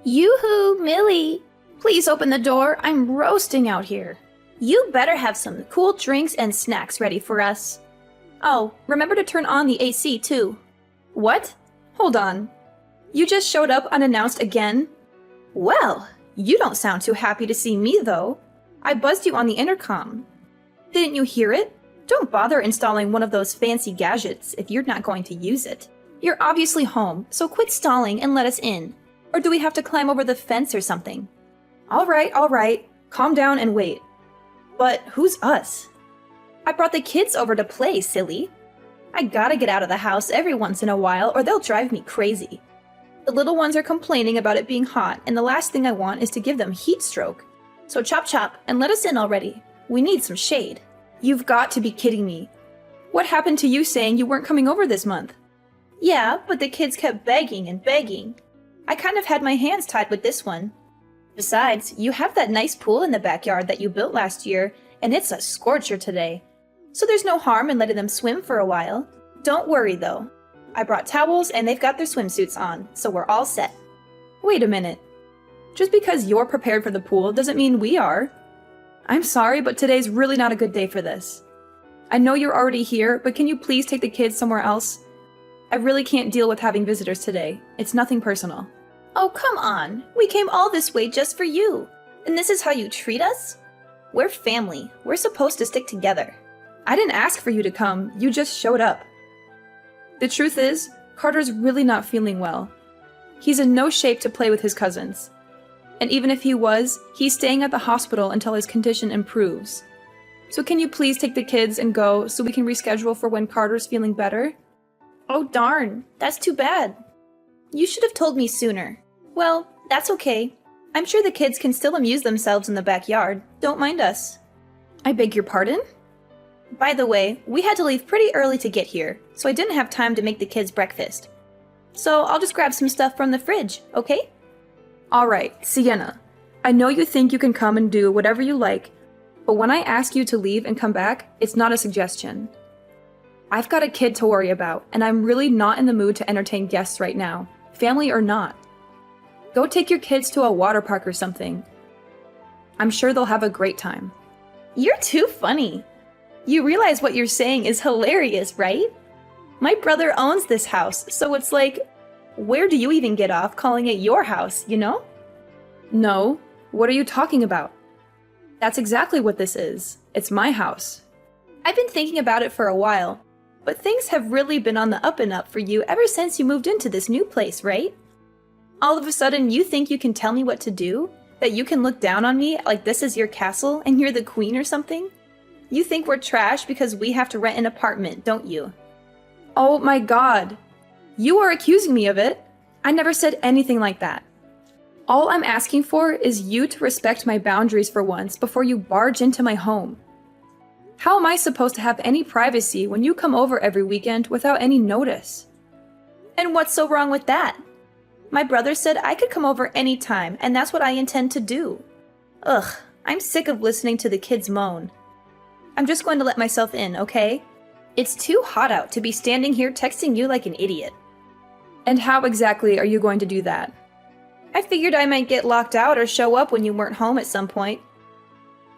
Yoo-hoo, Millie! Please open the door. I'm roasting out here. You better have some cool drinks and snacks ready for us. Oh, remember to turn on the AC too. What? Hold on. You just showed up unannounced again? Well, you don't sound too happy to see me though. I buzzed you on the intercom. Didn't you hear it? Don't bother installing one of those fancy gadgets if you're not going to use it. You're obviously home, so quit stalling and let us in. Or do we have to climb over the fence or something? All right. Calm down and wait. But who's us? I brought the kids over to play, silly. I gotta get out of the house every once in a while or they'll drive me crazy. The little ones are complaining about it being hot, and the last thing I want is to give them heat stroke. So chop chop and let us in already. We need some shade. You've got to be kidding me. What happened to you saying you weren't coming over this month? Yeah, but the kids kept begging and begging. I kind of had my hands tied with this one. Besides, you have that nice pool in the backyard that you built last year, and it's a scorcher today. So there's no harm in letting them swim for a while. Don't worry though. I brought towels and they've got their swimsuits on, so we're all set. Wait a minute. Just because you're prepared for the pool doesn't mean we are. I'm sorry, but today's really not a good day for this. I know you're already here, but can you please take the kids somewhere else? I really can't deal with having visitors today. It's nothing personal. Oh, come on. We came all this way just for you. And this is how you treat us? We're family. We're supposed to stick together. I didn't ask for you to come. You just showed up. The truth is, Carter's really not feeling well. He's in no shape to play with his cousins. And even if he was, he's staying at the hospital until his condition improves. So can you please take the kids and go so we can reschedule for when Carter's feeling better? Oh darn, that's too bad. You should have told me sooner. Well, that's okay. I'm sure the kids can still amuse themselves in the backyard. Don't mind us. I beg your pardon? By the way, we had to leave pretty early to get here, so I didn't have time to make the kids breakfast. So I'll just grab some stuff from the fridge, okay? Alright, Sienna. I know you think you can come and do whatever you like, but when I ask you to leave and come back, it's not a suggestion. I've got a kid to worry about, and I'm really not in the mood to entertain guests right now, family or not. Go take your kids to a water park or something. I'm sure they'll have a great time. You're too funny. You realize what you're saying is hilarious, right? My brother owns this house, so it's like, where do you even get off calling it your house, you know? No, what are you talking about? That's exactly what this is. It's my house. I've been thinking about it for a while, but things have really been on the up and up for you ever since you moved into this new place, right? All of a sudden, you think you can tell me what to do? That you can look down on me like this is your castle and you're the queen or something? You think we're trash because we have to rent an apartment, don't you? Oh my god. You are accusing me of it. I never said anything like that. All I'm asking for is you to respect my boundaries for once before you barge into my home. How am I supposed to have any privacy when you come over every weekend without any notice? And what's so wrong with that? My brother said I could come over anytime, and that's what I intend to do. Ugh, I'm sick of listening to the kids moan. I'm just going to let myself in, okay? It's too hot out to be standing here texting you like an idiot. And how exactly are you going to do that? I figured I might get locked out or show up when you weren't home at some point.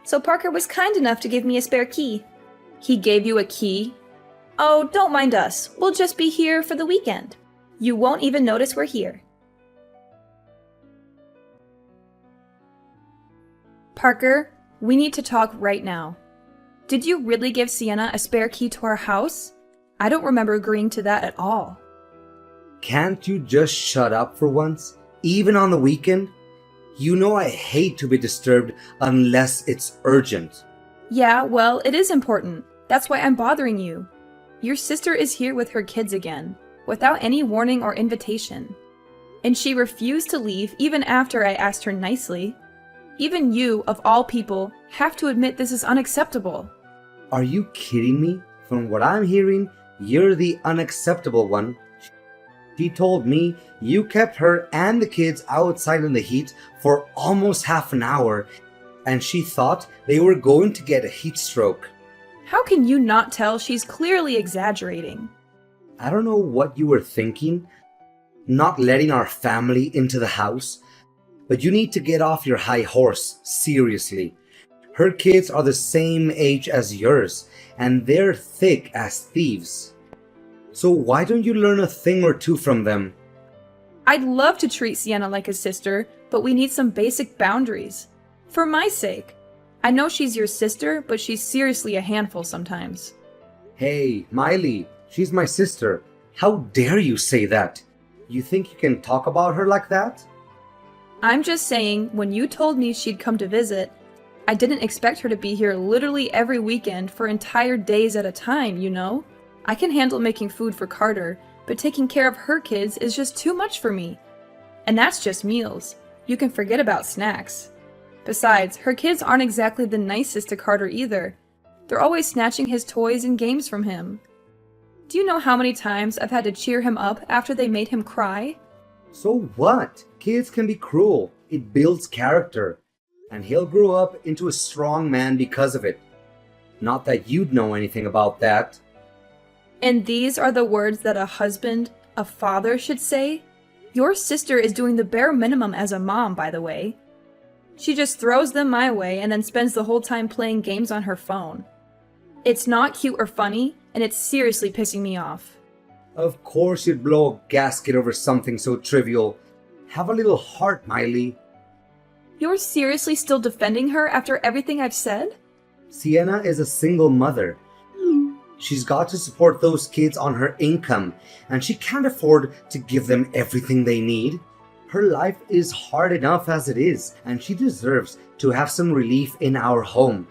So Parker was kind enough to give me a spare key. He gave you a key? Oh, don't mind us. We'll just be here for the weekend. You won't even notice we're here. Parker, we need to talk right now. Did you really give Sienna a spare key to our house? I don't remember agreeing to that at all. Can't you just shut up for once? Even on the weekend? You know I hate to be disturbed unless it's urgent. Yeah, well, it is important. That's why I'm bothering you. Your sister is here with her kids again, without any warning or invitation. And she refused to leave even after I asked her nicely. Even you, of all people, have to admit this is unacceptable. Are you kidding me? From what I'm hearing, you're the unacceptable one. She told me you kept her and the kids outside in the heat for almost half an hour, and she thought they were going to get a heat stroke. How can you not tell she's clearly exaggerating? I don't know what you were thinking, not letting our family into the house, But you need to get off your high horse, seriously. Her kids are the same age as yours, and they're thick as thieves. So why don't you learn a thing or two from them? I'd love to treat Sienna like a sister, but we need some basic boundaries. For my sake. I know she's your sister, but she's seriously a handful sometimes. Hey, Miley, she's my sister. How dare you say that? You think you can talk about her like that? I'm just saying, when you told me she'd come to visit, I didn't expect her to be here literally every weekend for entire days at a time, you know? I can handle making food for Carter, but taking care of her kids is just too much for me. And that's just meals. You can forget about snacks. Besides, her kids aren't exactly the nicest to Carter either. They're always snatching his toys and games from him. Do you know how many times I've had to cheer him up after they made him cry? So what? Kids can be cruel. It builds character. And he'll grow up into a strong man because of it. Not that you'd know anything about that. And these are the words that a husband, a father should say? Your sister is doing the bare minimum as a mom, by the way. She just throws them my way and then spends the whole time playing games on her phone. It's not cute or funny, and it's seriously pissing me off. Of course you'd blow a gasket over something so trivial. Have a little heart, Miley. You're seriously still defending her after everything I've said? Sienna is a single mother. She's got to support those kids on her income, and she can't afford to give them everything they need. Her life is hard enough as it is, and she deserves to have some relief in our home.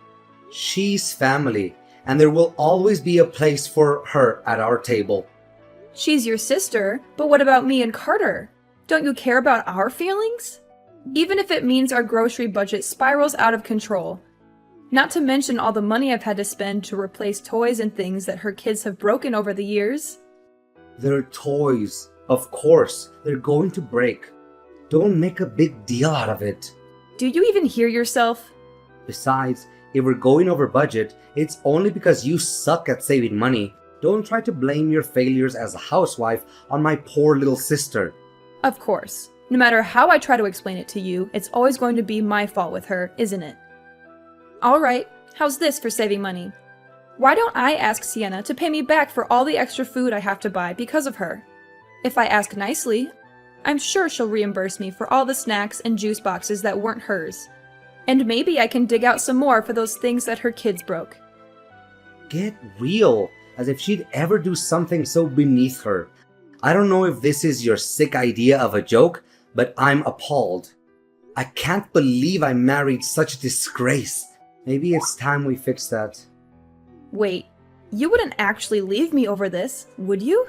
She's family, and there will always be a place for her at our table. She's your sister, but what about me and Carter? Don't you care about our feelings? Even if it means our grocery budget spirals out of control. Not to mention all the money I've had to spend to replace toys and things that her kids have broken over the years. They're toys. Of course, they're going to break. Don't make a big deal out of it. Do you even hear yourself? Besides, if we're going over budget, it's only because you suck at saving money. Don't try to blame your failures as a housewife on my poor little sister. Of course. No matter how I try to explain it to you, it's always going to be my fault with her, isn't it? Alright, how's this for saving money? Why don't I ask Sienna to pay me back for all the extra food I have to buy because of her? If I ask nicely, I'm sure she'll reimburse me for all the snacks and juice boxes that weren't hers. And maybe I can dig out some more for those things that her kids broke. Get real, as if she'd ever do something so beneath her. I don't know if this is your sick idea of a joke, but I'm appalled. I can't believe I married such a disgrace. Maybe it's time we fix that. Wait, you wouldn't actually leave me over this, would you?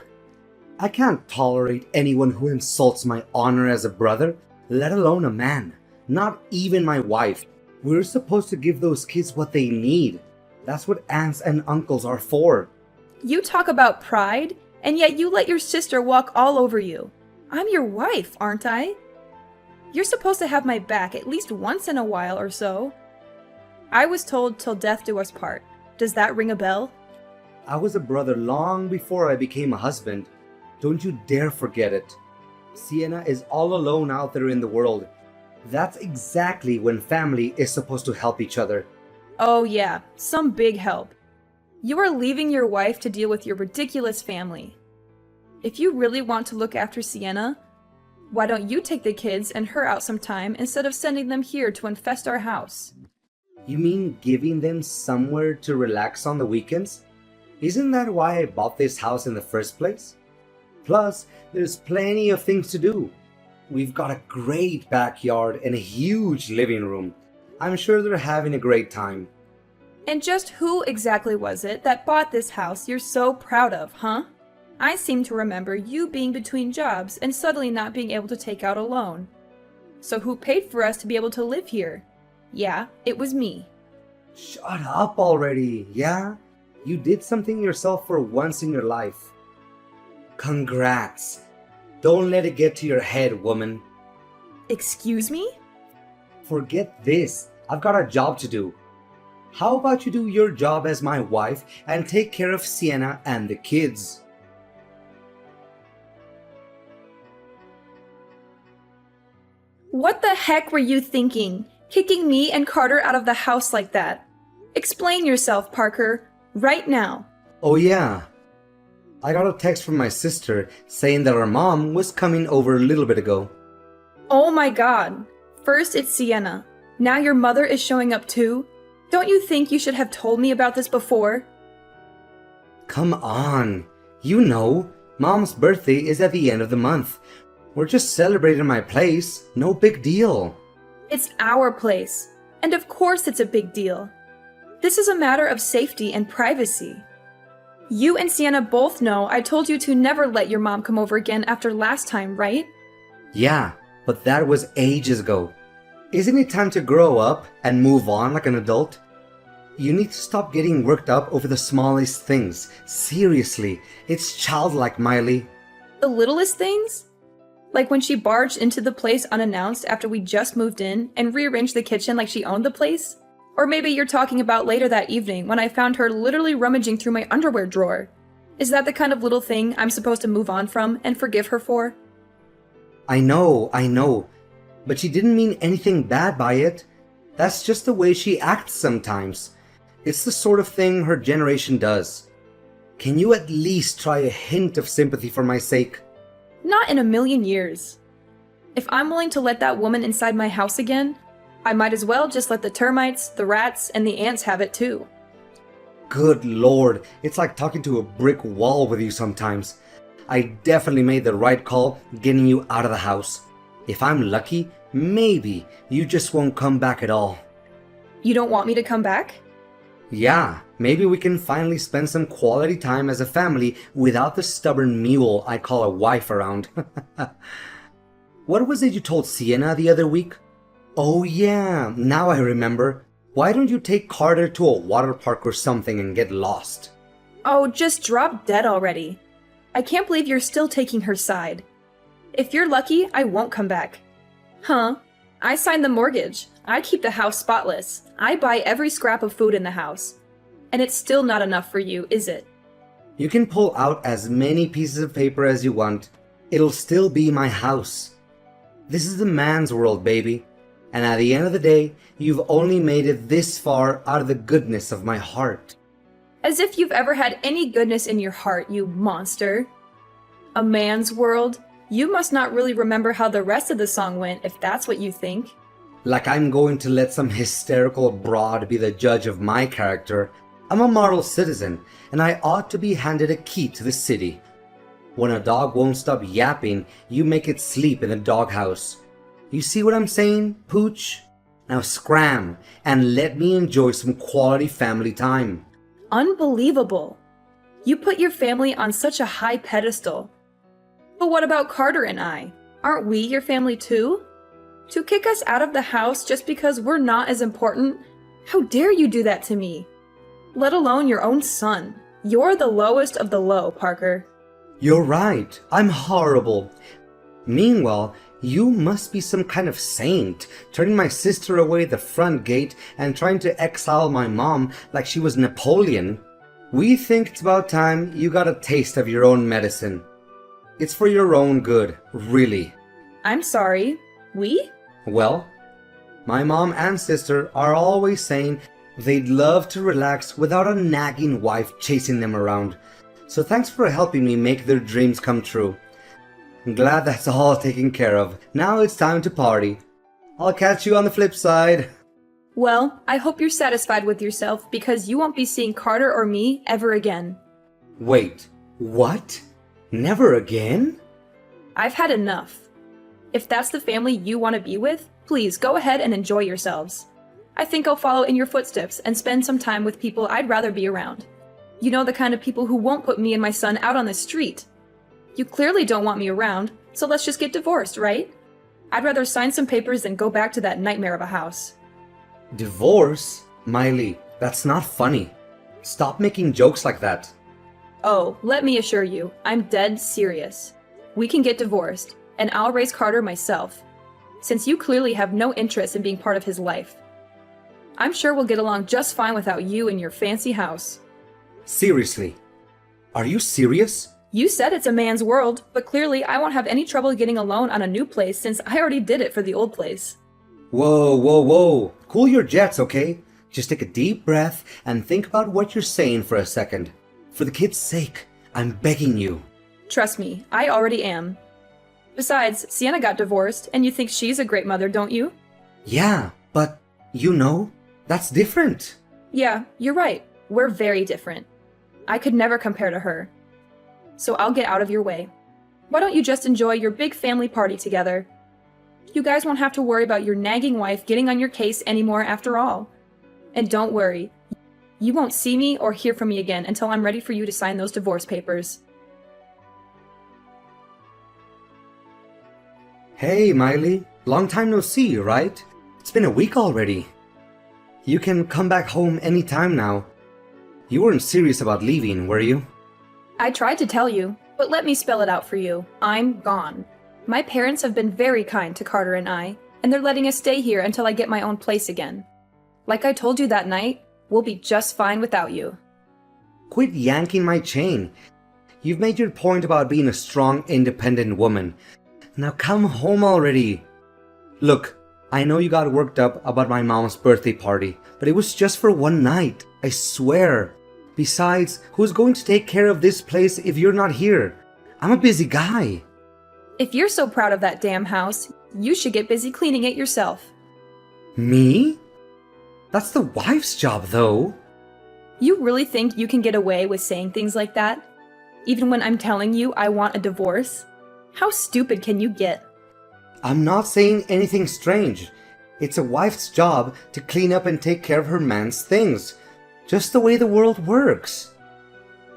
I can't tolerate anyone who insults my honor as a brother, let alone a man. Not even my wife. We're supposed to give those kids what they need. That's what aunts and uncles are for. You talk about pride, and yet you let your sister walk all over you. I'm your wife, aren't I? You're supposed to have my back at least once in a while or so. I was told till death do us part. Does that ring a bell? I was a brother long before I became a husband. Don't you dare forget it. Sienna is all alone out there in the world. That's exactly when family is supposed to help each other. Oh yeah, some big help. You are leaving your wife to deal with your ridiculous family. If you really want to look after Sienna, why don't you take the kids and her out sometime instead of sending them here to infest our house? You mean giving them somewhere to relax on the weekends? Isn't that why I bought this house in the first place? Plus, there's plenty of things to do. We've got a great backyard and a huge living room. I'm sure they're having a great time. And just who exactly was it that bought this house you're so proud of, huh? I seem to remember you being between jobs and suddenly not being able to take out a loan. So who paid for us to be able to live here? Yeah, it was me. Shut up already, yeah? You did something yourself for once in your life. Congrats. Don't let it get to your head, woman. Excuse me? Forget this. I've got a job to do. How about you do your job as my wife and take care of Sienna and the kids? What the heck were you thinking? Kicking me and Carter out of the house like that? Explain yourself, Parker, right now. Oh yeah. I got a text from my sister saying that our mom was coming over a little bit ago. Oh my god. First it's Sienna. Now your mother is showing up too? Don't you think you should have told me about this before? Come on. You know, Mom's birthday is at the end of the month. We're just celebrating my place. No big deal. It's our place. And of course it's a big deal. This is a matter of safety and privacy. You and Sienna both know I told you to never let your mom come over again after last time, right? Yeah, but that was ages ago. Isn't it time to grow up and move on like an adult? You need to stop getting worked up over the smallest things. Seriously, it's childlike, Miley. The littlest things? Like when she barged into the place unannounced after we just moved in and rearranged the kitchen like she owned the place? Or maybe you're talking about later that evening when I found her literally rummaging through my underwear drawer. Is that the kind of little thing I'm supposed to move on from and forgive her for? I know. But she didn't mean anything bad by it. That's just the way she acts sometimes. It's the sort of thing her generation does. Can you at least try a hint of sympathy for my sake? Not in a million years. If I'm willing to let that woman inside my house again, I might as well just let the termites, the rats, and the ants have it too. Good lord, it's like talking to a brick wall with you sometimes. I definitely made the right call getting you out of the house. If I'm lucky, maybe you just won't come back at all. You don't want me to come back? Yeah, maybe we can finally spend some quality time as a family without the stubborn mule I call a wife around. What was it you told Sienna the other week? Oh yeah, now I remember. Why don't you take Carter to a water park or something and get lost? Oh, just drop dead already. I can't believe you're still taking her side. If you're lucky, I won't come back. Huh? I signed the mortgage. I keep the house spotless. I buy every scrap of food in the house. And it's still not enough for you, is it? You can pull out as many pieces of paper as you want. It'll still be my house. This is the man's world, baby. And at the end of the day, you've only made it this far out of the goodness of my heart. As if you've ever had any goodness in your heart, you monster. A man's world? You must not really remember how the rest of the song went if that's what you think. Like I'm going to let some hysterical broad be the judge of my character. I'm a model citizen, and I ought to be handed a key to the city. When a dog won't stop yapping, you make it sleep in the doghouse. You see what I'm saying, Pooch? Now scram, and let me enjoy some quality family time. Unbelievable. You put your family on such a high pedestal. But what about Carter and I? Aren't we your family too? To kick us out of the house just because we're not as important? How dare you do that to me? Let alone your own son. You're the lowest of the low, Parker. You're right, I'm horrible. Meanwhile, you must be some kind of saint, turning my sister away at the front gate and trying to exile my mom like she was Napoleon. We think it's about time you got a taste of your own medicine. It's for your own good, really. I'm sorry. We? Well, my mom and sister are always saying they'd love to relax without a nagging wife chasing them around. So thanks for helping me make their dreams come true. I'm glad that's all taken care of. Now it's time to party. I'll catch you on the flip side. Well, I hope you're satisfied with yourself because you won't be seeing Carter or me ever again. Wait, what? Never again? I've had enough. If that's the family you want to be with, please go ahead and enjoy yourselves. I think I'll follow in your footsteps and spend some time with people I'd rather be around. You know, the kind of people who won't put me and my son out on the street. You clearly don't want me around, so let's just get divorced, right? I'd rather sign some papers than go back to that nightmare of a house. Divorce? Miley, that's not funny. Stop making jokes like that. Oh, let me assure you, I'm dead serious. We can get divorced, and I'll raise Carter myself, since you clearly have no interest in being part of his life. I'm sure we'll get along just fine without you and your fancy house. Seriously? Are you serious? You said it's a man's world, but clearly I won't have any trouble getting a loan on a new place since I already did it for the old place. Whoa, whoa, whoa. Cool your jets, okay? Just take a deep breath and think about what you're saying for a second. For the kids' sake, I'm begging you. Trust me, I already am. Besides, Sienna got divorced, and you think she's a great mother, don't you? Yeah, but you know, that's different. Yeah, you're right. We're very different. I could never compare to her. So I'll get out of your way. Why don't you just enjoy your big family party together? You guys won't have to worry about your nagging wife getting on your case anymore after all. And don't worry, you won't see me or hear from me again until I'm ready for you to sign those divorce papers. Hey, Miley. Long time no see, right? It's been a week already. You can come back home anytime now. You weren't serious about leaving, were you? I tried to tell you, but let me spell it out for you. I'm gone. My parents have been very kind to Carter and I, and they're letting us stay here until I get my own place again. Like I told you that night, we'll be just fine without you. Quit yanking my chain. You've made your point about being a strong, independent woman. Now come home already. Look, I know you got worked up about my mom's birthday party, but it was just for one night, I swear. Besides, who's going to take care of this place if you're not here? I'm a busy guy. If you're so proud of that damn house, you should get busy cleaning it yourself. Me? That's the wife's job, though. You really think you can get away with saying things like that? Even when I'm telling you I want a divorce? How stupid can you get? I'm not saying anything strange. It's a wife's job to clean up and take care of her man's things. Just the way the world works.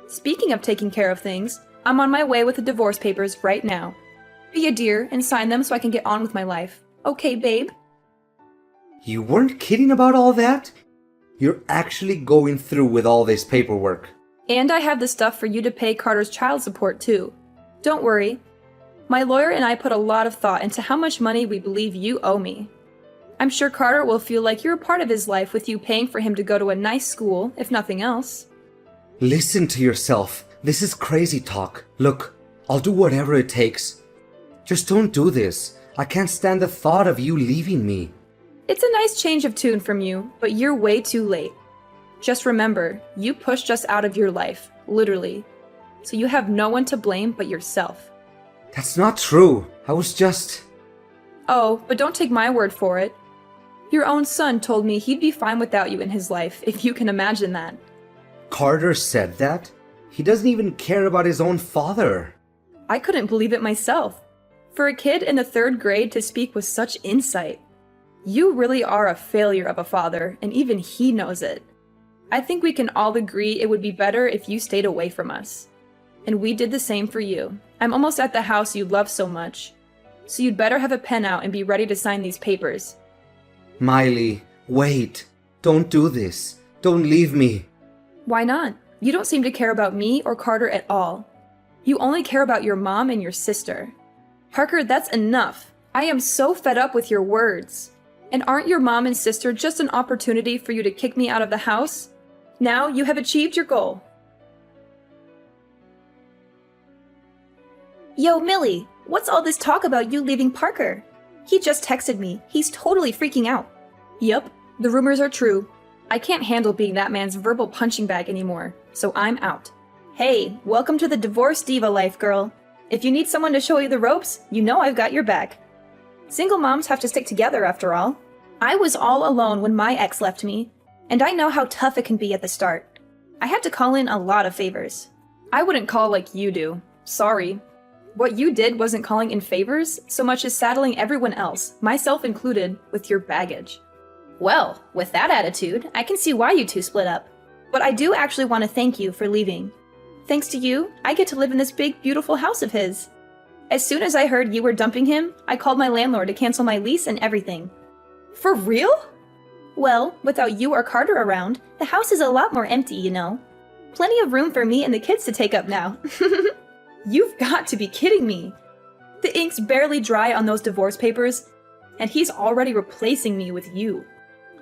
Speaking of taking care of things, I'm on my way with the divorce papers right now. Be a dear and sign them so I can get on with my life. Okay, babe? You weren't kidding about all that? You're actually going through with all this paperwork. And I have the stuff for you to pay Carter's child support too. Don't worry. My lawyer and I put a lot of thought into how much money we believe you owe me. I'm sure Carter will feel like you're a part of his life with you paying for him to go to a nice school, if nothing else. Listen to yourself. This is crazy talk. Look, I'll do whatever it takes. Just don't do this. I can't stand the thought of you leaving me. It's a nice change of tune from you, but you're way too late. Just remember, you pushed us out of your life, literally. So you have no one to blame but yourself. That's not true. I was just... Oh, but don't take my word for it. Your own son told me he'd be fine without you in his life, if you can imagine that. Carter said that? He doesn't even care about his own father. I couldn't believe it myself. For a kid in the 3rd grade to speak with such insight. You really are a failure of a father, and even he knows it. I think we can all agree it would be better if you stayed away from us. And we did the same for you. I'm almost at the house you love so much. So you'd better have a pen out and be ready to sign these papers. Miley, wait. Don't do this. Don't leave me. Why not? You don't seem to care about me or Carter at all. You only care about your mom and your sister. Parker, that's enough. I am so fed up with your words. And aren't your mom and sister just an opportunity for you to kick me out of the house? Now you have achieved your goal. Yo, Millie, what's all this talk about you leaving Parker? He just texted me. He's totally freaking out. Yup, the rumors are true. I can't handle being that man's verbal punching bag anymore, so I'm out. Hey, welcome to the Divorce Diva life, girl. If you need someone to show you the ropes, you know I've got your back. Single moms have to stick together after all. I was all alone when my ex left me, and I know how tough it can be at the start. I had to call in a lot of favors. I wouldn't call like you do. Sorry. What you did wasn't calling in favors so much as saddling everyone else, myself included, with your baggage. Well, with that attitude, I can see why you two split up. But I do actually want to thank you for leaving. Thanks to you, I get to live in this big, beautiful house of his. As soon as I heard you were dumping him, I called my landlord to cancel my lease and everything. For real? Well, without you or Carter around, the house is a lot more empty, you know. Plenty of room for me and the kids to take up now. You've got to be kidding me. The ink's barely dry on those divorce papers, and he's already replacing me with you.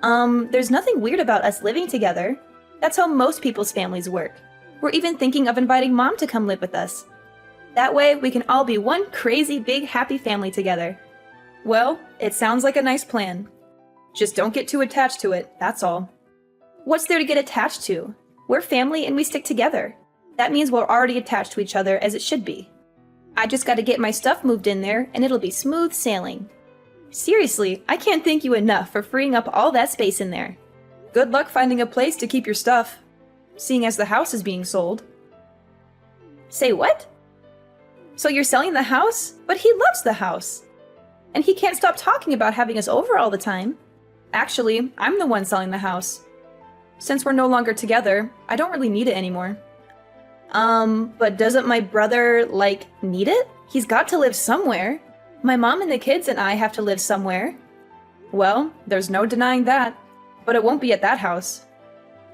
There's nothing weird about us living together. That's how most people's families work. We're even thinking of inviting Mom to come live with us. That way, we can all be one crazy big happy family together. Well, it sounds like a nice plan. Just don't get too attached to it, that's all. What's there to get attached to? We're family and we stick together. That means we're already attached to each other as it should be. I just gotta get my stuff moved in there and it'll be smooth sailing. Seriously, I can't thank you enough for freeing up all that space in there. Good luck finding a place to keep your stuff, seeing as the house is being sold. Say what? So you're selling the house? But he loves the house. And he can't stop talking about having us over all the time. Actually, I'm the one selling the house. Since we're no longer together, I don't really need it anymore. But doesn't my brother, need it? He's got to live somewhere. My mom and the kids and I have to live somewhere. Well, there's no denying that. But it won't be at that house.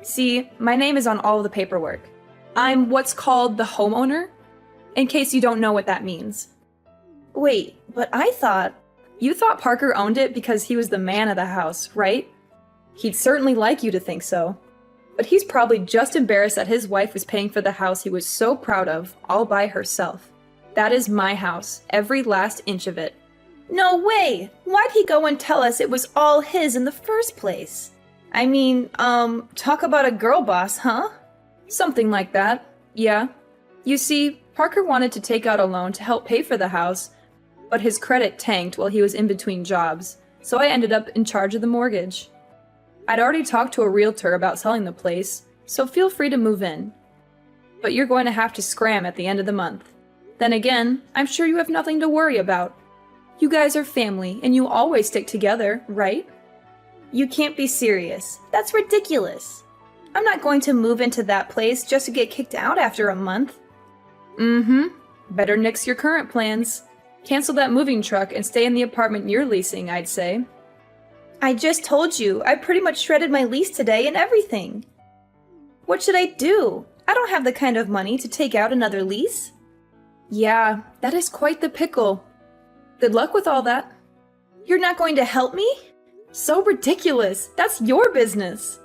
See, my name is on all of the paperwork. I'm what's called the homeowner, in case you don't know what that means. Wait, but you thought Parker owned it because he was the man of the house, right? He'd certainly like you to think so. But he's probably just embarrassed that his wife was paying for the house he was so proud of, all by herself. That is my house, every last inch of it. No way! Why'd he go and tell us it was all his in the first place? I mean, talk about a girl boss, huh? Something like that, yeah. You see, Parker wanted to take out a loan to help pay for the house, but his credit tanked while he was in between jobs, so I ended up in charge of the mortgage. I'd already talked to a realtor about selling the place, so feel free to move in. But you're going to have to scram at the end of the month. Then again, I'm sure you have nothing to worry about. You guys are family, and you always stick together, right? You can't be serious. That's ridiculous. I'm not going to move into that place just to get kicked out after a month. Better nix your current plans. Cancel that moving truck and stay in the apartment you're leasing, I'd say. I just told you, I pretty much shredded my lease today and everything. What should I do? I don't have the kind of money to take out another lease. Yeah, that is quite the pickle. Good luck with all that. You're not going to help me? So ridiculous. That's your business.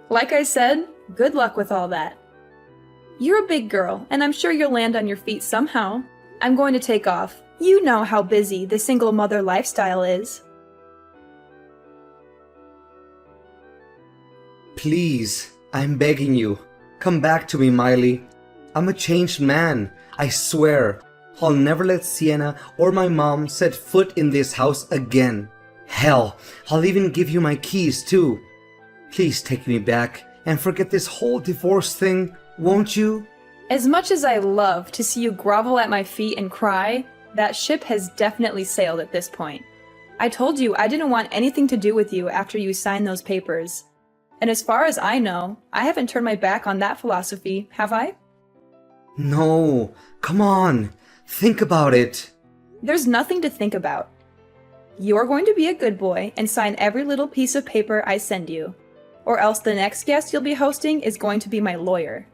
Like I said, good luck with all that. You're a big girl, and I'm sure you'll land on your feet somehow. I'm going to take off. You know how busy the single mother lifestyle is. Please, I'm begging you. Come back to me, Miley. I'm a changed man, I swear. I'll never let Sienna or my mom set foot in this house again. Hell, I'll even give you my keys too. Please take me back and forget this whole divorce thing, won't you? As much as I love to see you grovel at my feet and cry, that ship has definitely sailed at this point. I told you I didn't want anything to do with you after you signed those papers. And as far as I know, I haven't turned my back on that philosophy, have I? No, come on, think about it. There's nothing to think about. You're going to be a good boy and sign every little piece of paper I send you. Or else the next guest you'll be hosting is going to be my lawyer.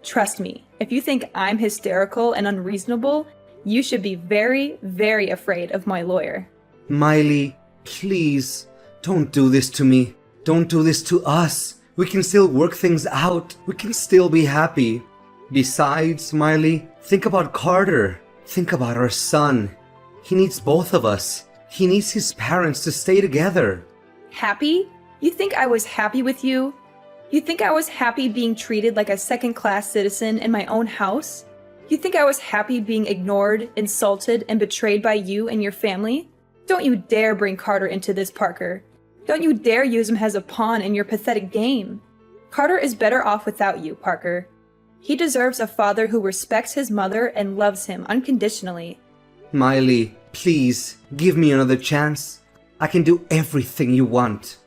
Trust me, if you think I'm hysterical and unreasonable, you should be very, very afraid of my lawyer. Miley, please, don't do this to me. Don't do this to us. We can still work things out. We can still be happy. Besides, Miley, think about Carter. Think about our son. He needs both of us. He needs his parents to stay together. Happy? You think I was happy with you? You think I was happy being treated like a second-class citizen in my own house? You think I was happy being ignored, insulted, and betrayed by you and your family? Don't you dare bring Carter into this, Parker. Don't you dare use him as a pawn in your pathetic game. Carter is better off without you, Parker. He deserves a father who respects his mother and loves him unconditionally. Miley, please, give me another chance. I can do everything you want.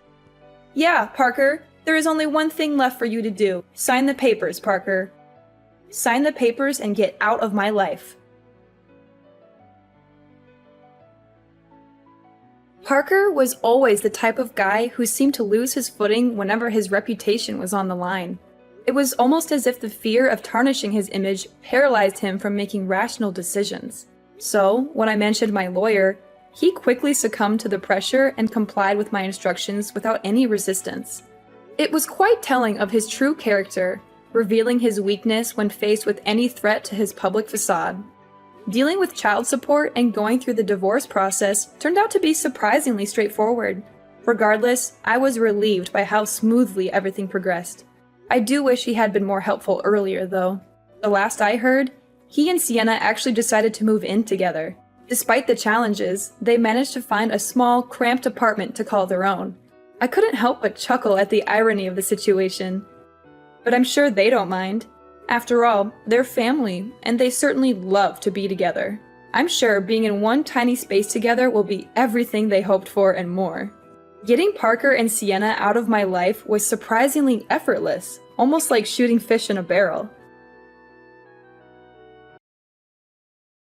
Yeah, Parker. There is only one thing left for you to do. Sign the papers, Parker. Sign the papers and get out of my life. Parker was always the type of guy who seemed to lose his footing whenever his reputation was on the line. It was almost as if the fear of tarnishing his image paralyzed him from making rational decisions. So, when I mentioned my lawyer, he quickly succumbed to the pressure and complied with my instructions without any resistance. It was quite telling of his true character, revealing his weakness when faced with any threat to his public facade. Dealing with child support and going through the divorce process turned out to be surprisingly straightforward. Regardless, I was relieved by how smoothly everything progressed. I do wish he had been more helpful earlier, though. The last I heard, he and Sienna actually decided to move in together. Despite the challenges, they managed to find a small, cramped apartment to call their own. I couldn't help but chuckle at the irony of the situation. But I'm sure they don't mind. After all, they're family, and they certainly love to be together. I'm sure being in one tiny space together will be everything they hoped for and more. Getting Parker and Sienna out of my life was surprisingly effortless, almost like shooting fish in a barrel.